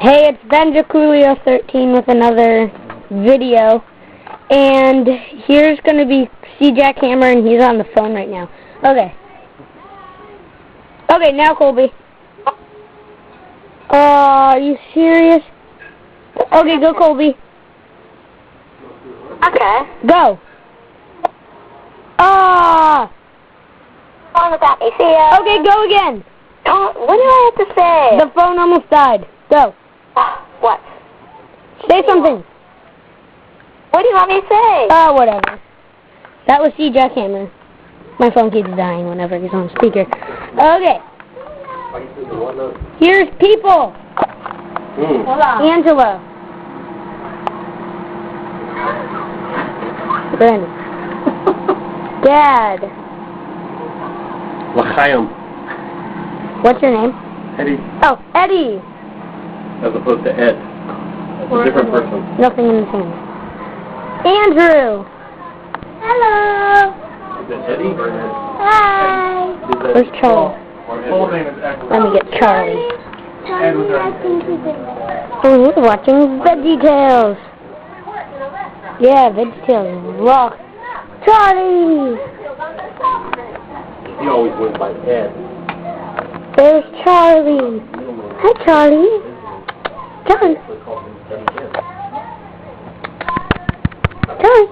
Hey, it's cjackhammer13 with another video, and here's going to be cjackhammer, and he's on the phone right now. Okay. Okay, now Colby. Are you serious? Okay, go Colby. Okay. Go. Phone without me. See ya. Okay, go again. What do I have to say? The phone almost died. Go. What? Say something. What do you want me to say? Whatever. That was cjackhammer. My phone keeps dying whenever he's on speaker. Okay. Here's people. Hold on. Angela. Brandon. Dad. L'chaim. What's your name? Eddie. Oh, Eddie. As opposed to Ed. That's a different person. Nothing in the same. Andrew. Hello. Is it Eddie or Ed? Hi. Where's Charlie? Let me get Charlie. Oh, we're watching VeggieTales. Yeah, VeggieTales rock. Charlie. He always went by Ed. There's Charlie. Hi, Charlie. Charlie. Charlie.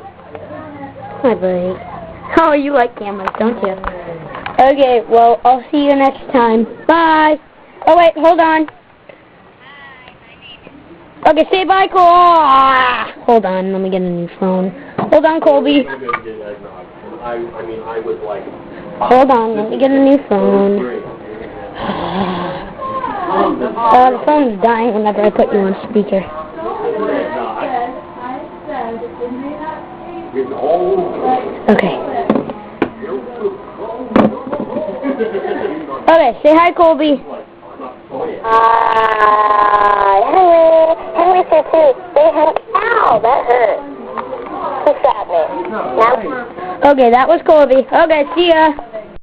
Hi, buddy. Oh, you like cameras, don't you? Okay, well, I'll see you next time. Bye. Oh, wait, hold on. Okay, say bye, Cole. Hold on, let me get a new phone. Hold on, Colby. I was like... Hold on, let me get a new phone. The phone's dying whenever I put you on speaker. Okay. Okay, say hi, Colby. Henry said too. Ow, that hurt. Who shot me? No? Okay, that was Colby. Okay, see ya.